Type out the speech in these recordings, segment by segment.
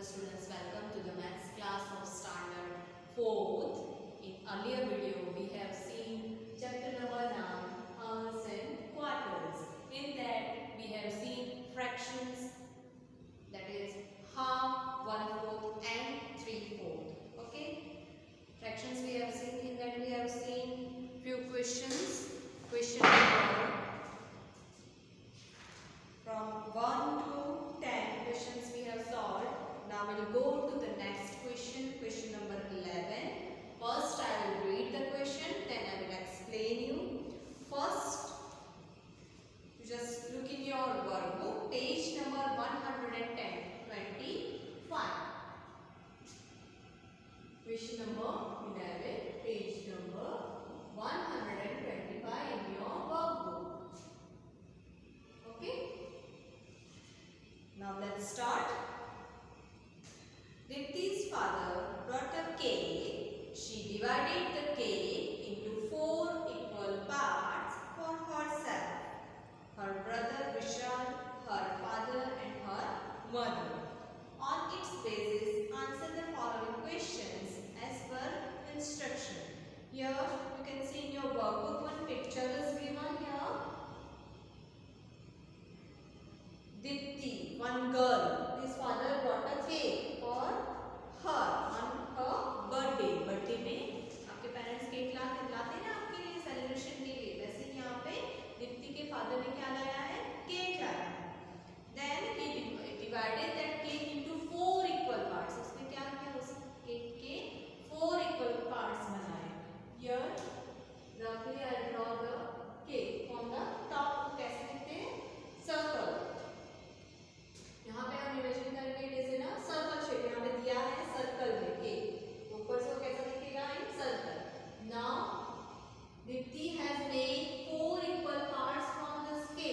students, welcome to the maths class of standard 4th. In earlier video we have seen chapter number 9, hours and quarters. In that we have seen fractions, that is half, 1/4 and 3/4. Okay, fractions we have seen. In that we have seen few questions. Question number from 1 to 10 questions we have solved. Now we will go to the next question, question number 11. First I will read the question, then I will explain you. First, you just look in your workbook, page number 110, 25. Question number 11, page number 125 in your workbook. Okay? Now let's start. Dipti's father brought a cake. She divided the cake into 4 equal parts for herself, her brother Vishal, her father and her mother. On its basis, answer the following questions as per instruction. Here you can see in your workbook one picture is given here. Dipti, one girl, his father brought a cake for her on her birthday. Birthday में आपके parents cake लाते हैं ना आपके लिए celebration के लिए, वैसे ही यहाँ पे दीप्ति के फादर ने क्या लाया है, केक लाया है. Then he divided that cake into 4 equal parts. उसने क्या किया, उस केक के 4 equal parts बनाए. Here roughly I draw the cake on the top. कैसे लिखते हैं, circle. यहाँ पे हम इमेजिन करेंगे जैसे ना सर्कल शेप, यहाँ पे दिया है सर्कल में केक, ऊपर से वो कैसा दिखेगा, in circle. Now Dipti has made 4 equal parts from this cake.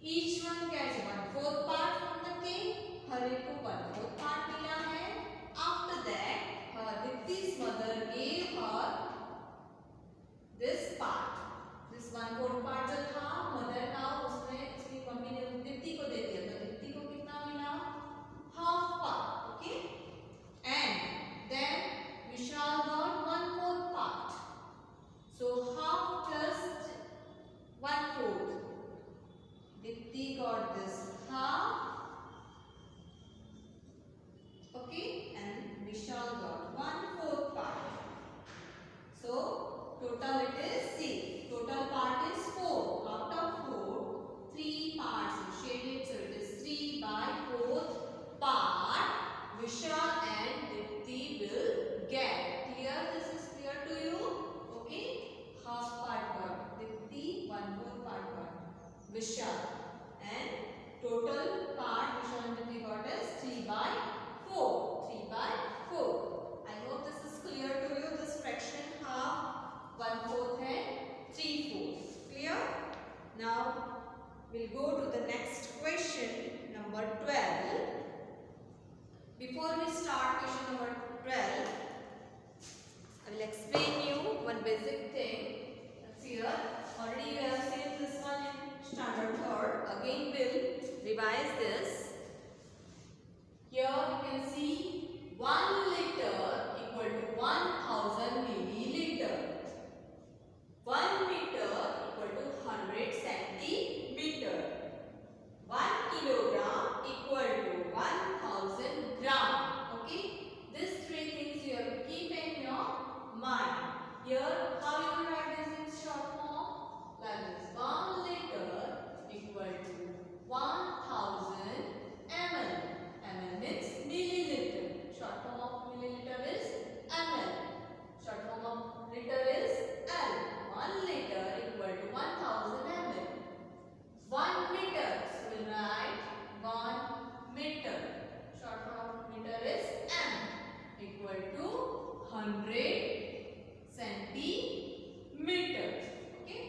Each one gets 1/4 part from the cake. हर एक को 1/4 part मिला है. After that, Dipti's mother gave her this part. This 1/4 part जो था मदर का, उसने उसकी मम्मी ने दीप्ति को दे दिया. तो दीप्ति को कितना मिला? Half part. Okay. And then Vishal got 1/4 part. So half plus 1/4. Dipti got this half. Okay. And Vishal got 1/4 part. So total it is, see, total part is 4. Out of 4, 3 parts are shaded, so it is 3/4 part Vishal and Dipti will get. Clear? This is clear to you? Okay. Half part got Dipti, 1/4 part got Vishal, and total part Vishal and Dipti got is 3/4. 3/4. I hope this is clear to you. This fraction half 1/4 है 3/4. Clear? Now we'll go to the next question, number 12. Before we start question number 12, I will explain you one basic thing. That's here. Already you have seen this one in standard 3rd. Again we'll revise this. Here you can see 1 liter equal to 1000 milliliter. 1 meter equal to 100 centimeter. 1 kilogram equal to 1000 gram. Okay. These three things you have to keep in your mind. Here, how you will write this in short form? Like this. 1 liter equal to 1000 ml. ml means milliliter. Short form of milliliter is ml. Short form of liter is L. 1 liter equal to 1000 ml. 1 meter. So we'll write 1 meter. Short form of meter is M. Equal to 100 centimeter. Okay.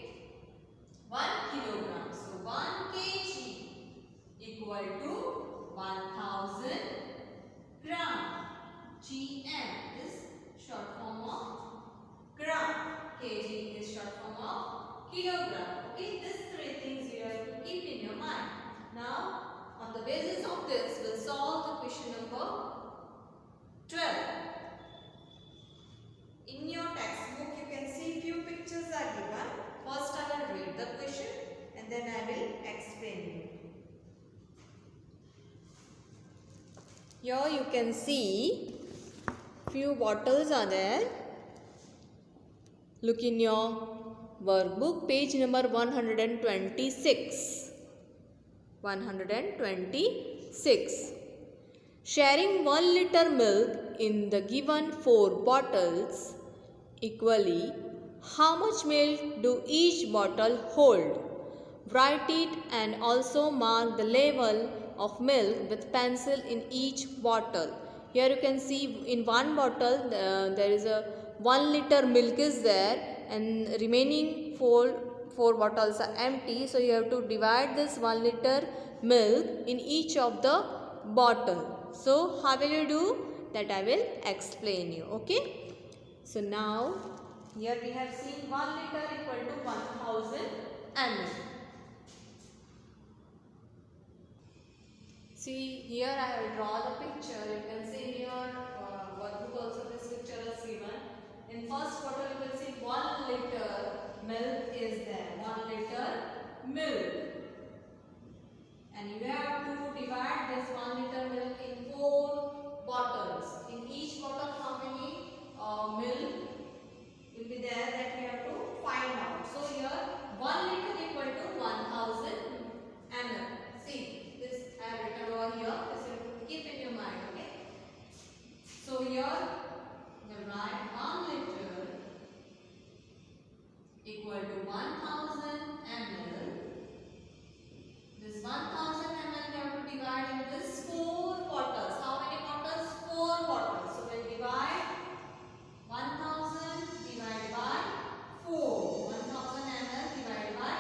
1 kilogram. So 1 kg equal to 1000 gram. GM is short form of gram. Kg is short form of kilogram. Okay, these three things you have to keep in your mind. Now, on the basis of this, we'll solve the question number 12. In your textbook, you can see few pictures are given. First, I will read the question and then I will explain you. Here you can see few bottles are there. Look in your workbook, page number 126. 126. Sharing 1 liter milk in the given 4 bottles equally, how much milk do each bottle hold? Write it and also mark the level of milk with pencil in each bottle. Here you can see in one bottle there is a 1 liter milk is there and remaining 4 bottles are empty. So you have to divide this 1 liter milk in each of the bottle. So how will you do that? I will explain you. Okay. So now here we have seen 1 liter equal to 1000 ml. See here I will draw the picture. You can see in your workbook also this picture is given. In first bottle you will see 1 liter milk is there. 1 liter milk. And you have to divide this 1 liter milk in 4 bottles. In each bottle how many milk will be there that we have to find out. So here 1 liter equal to 1000 ml. See this I have written over here. This you have to keep in your mind. Okay. So here we write 1 liter equal to 1000 ml. This 1000 ml we have to divide in this 4 bottles. How many bottles? 4 bottles. So we'll divide 1000 divided by 4. 1000 ml divided by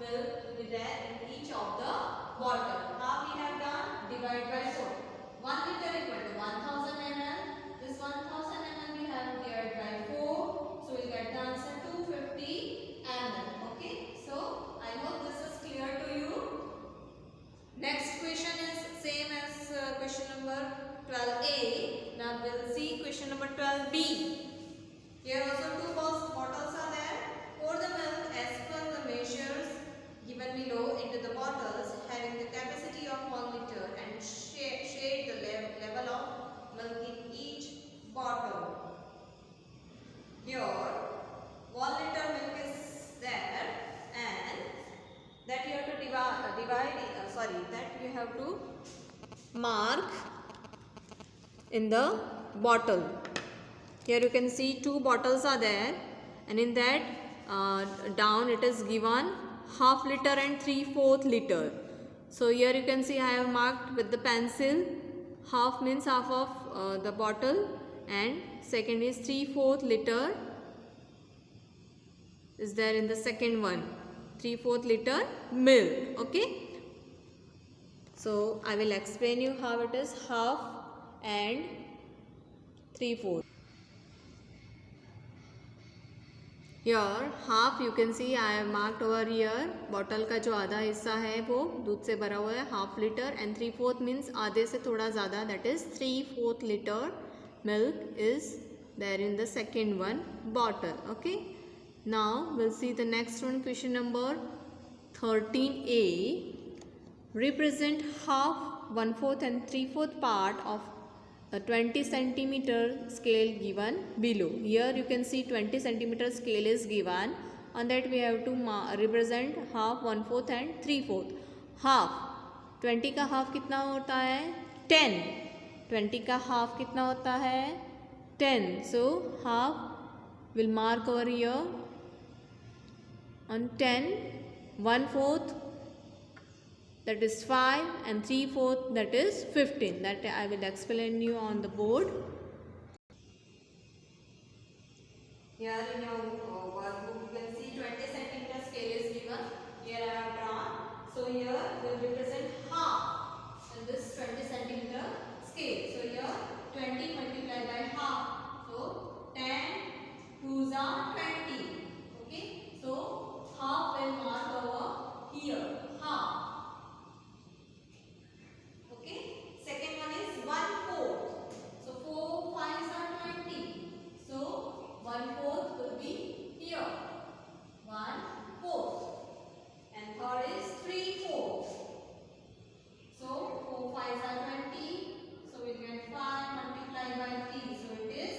milk will be there in each of the bottle. How we have done? Divide by 4. 1 liter equal to 1000 ml. This 1000 ml we have divided by 4. So we'll get the answer 250 ml. Okay. So I hope this is clear to you. Next question is same as question number 12A. Now we'll see question number 12B. Here also two bottles are there. Pour the milk as per the measures given below into the bottles having the capacity of 1 liter and shade the level of milk in each bottle. Here 1 liter milk is there and that you have to that you have to mark in the bottle. Here you can see two bottles are there and in that down it is given half liter and 3/4 liter. So here you can see I have marked with the pencil. Half means half of the bottle and second is 3/4 liter is there in the second one. 3/4 liter milk. Okay. So I will explain you how it is half and 3/4. Here half you can see I have marked over here. Bottle का जो आधा हिस्सा है वो दूध से भरा हुआ है हाफ लीटर एंड 3/4 मीन्स आधे से थोड़ा ज़्यादा that is 3/4 litre milk is there in the second one bottle. Okay. Now we'll see the next one. Question number 13A. Represent half, 1/4 and 3/4 part of a 20 centimeter scale given below. Here you can see 20 centimeter scale is given. On that we have to represent half, 1/4 and 3/4. Half 20 का half कितना होता है 10. 20 का half कितना होता है 10. So half will mark over here on 10. 1/4 that is 5 and 3/4 that is 15. That I will explain you on the board. Here in your workbook you can see 20 centimeter scale is given. Here I have drawn. So here we will represent half in this 20 centimeter scale. So here 20 multiplied by half. So 10 2s are 20. Okay. So half will mark over here. Half. Okay. Second one is 1/4. So 4 5s are 20. So 1/4 will be here. 1/4. And third is 3/4. So 4 5s are 20. So we get 5 multiplied by 3. So it is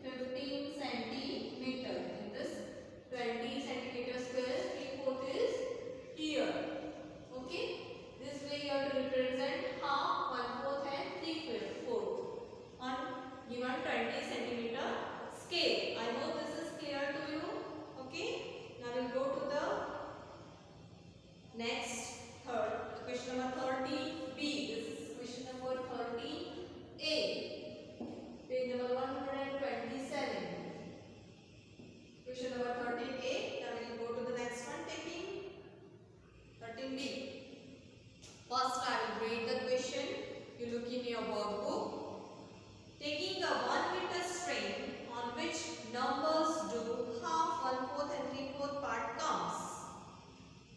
15 centimeter. In this 20 centimeter square, 3/4 is here. Okay. This way you have to represent half, 1/4 and 3/4 on given 20 centimeter scale. I hope this is clear to you. Okay. Now we'll go to the next question number 13B. This is question number 13A. Page number 127. Question number 13A. Now we'll go to the next one. Taking 13B. First I will read the question. You look in your workbook. Taking a 1 meter string on which numbers do half, 1/4 and 3/4 part comes.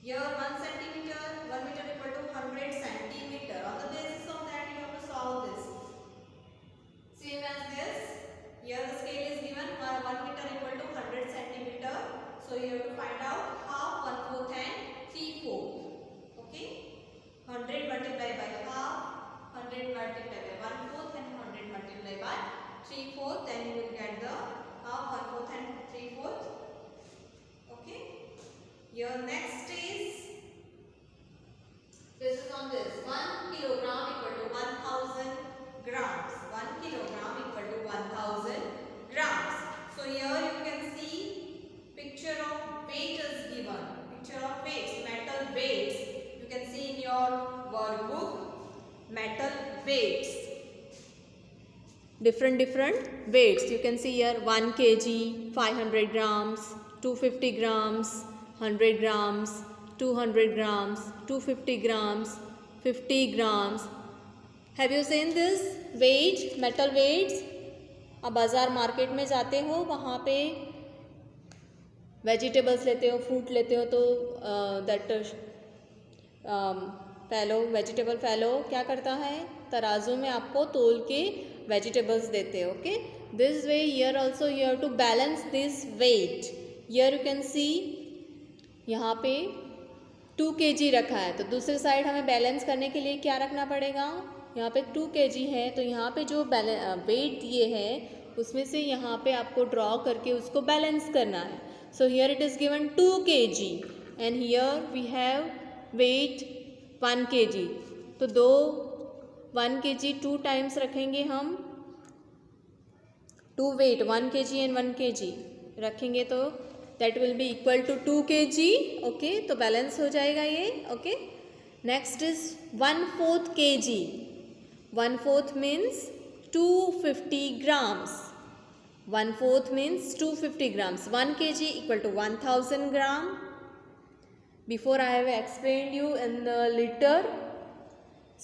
Here 1 centimeter, 1 meter equal to 100 centimeter. On the basis of that you have to solve this. Same as this. Here the scale is given 1 meter equal to 100 centimeter. So you have to find out half, 1/4 and 3/4. Okay. 100 multiplied by half, 100 multiplied by 1/4 and 100 multiplied by 3/4. Then you will get the half, 1/4 and 3/4. Okay. Your next is this is on this 1 kilogram equal to 1000 grams. 1 kilogram equal to 1000 grams. So here you can see picture of weight is given. Picture of weights, metal weights. You can see in your workbook metal weights. Different weights. You can see here 1 kg, 500 grams, 250 grams, 100 grams, 200 grams, 250 grams, 50 grams. Have you seen this weight, metal weights? आप बाज़ार market में जाते हो, वहाँ पे vegetables लेते हो, fruit लेते हो, तो दैट फैलो, वेजिटेबल फैलो क्या करता है, तराजू में आपको तोल के वेजिटेबल्स देते हो. Okay, this way here also you have to balance this weight. Here you can see यहाँ पे 2 kg रखा है, तो दूसरे साइड हमें बैलेंस करने के लिए क्या रखना पड़ेगा, यहाँ पे 2 kg है, तो यहाँ पे जो वेट दिए है उसमें से यहाँ पे आपको ड्रॉ करके उसको बैलेंस करना है. So here it is given 2 kg and here we have weight 1 kg. तो 1 kg 2 टाइम्स रखेंगे हम, 2 वेट 1 kg एंड 1 kg रखेंगे तो that will be equal to 2 kg. Okay, तो बैलेंस हो जाएगा ये. Okay, next is 1/4 kg. 1/4 means 250 grams. 1/4 means 250 grams. 1 kg equal to 1000 gram. Before I have explained you in the liter.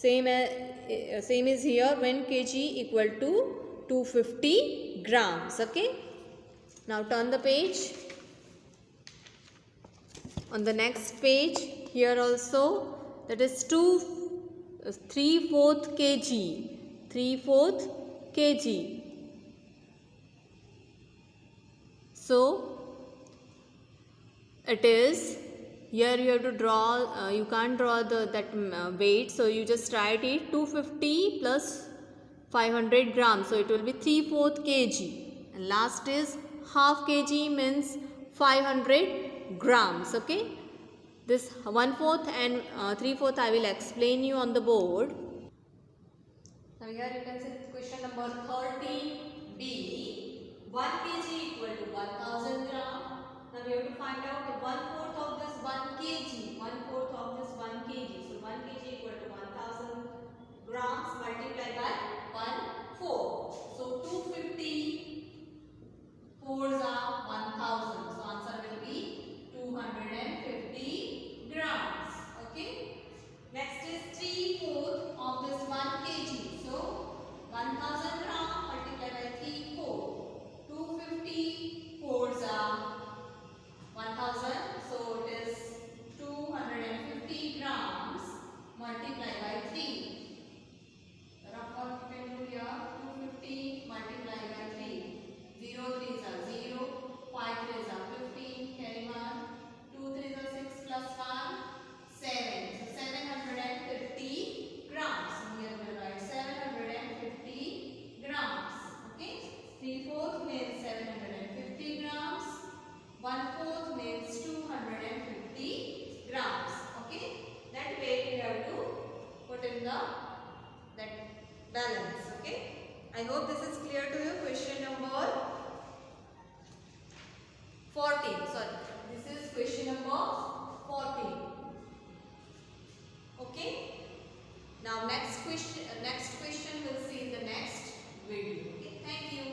Same is here. 1 kg equal to 250 grams. Okay. Now turn the page. On the next page, here also that is 3/4 kg. 3/4 kg. So it is here you have to draw. You can't draw that weight, so you just write it 250 plus 500 grams. So it will be 3/4 kg. And last is half kg means 500 grams. Okay, this 1/4 and 3/4 I will explain you on the board. Now here you can see question number 13b. 1 kg equal to 1000 gram. Now we have to find out the 1/4 of this 1 kg. 1/4 of this 1 kg. So 1 kg equal to 1000 grams multiplied by 1/4. So 250 fours are 1000. So answer will be 250 grams. Okay. Next is 3/4 of this 1 kg. So 1000 gram multiplied by 3/4. 250 fours are 1000. So it is 250 grams multiplied by 3. Rough what you can do here. 250 multiplied by 3. 0 3s are 0. 5 3s are 15. Carry 1. 2 3s are 6 plus 1. 7. So 750 grams. Here we write 750 grams. Okay. 3/4 means 750 grams. 1/4 means 250 grams. Okay. That way we have to put in that balance. Okay. I hope this is clear to you. Question number 14. Sorry. This is question number 14. Okay. Now next question we'll see in the next video. Okay. Thank you.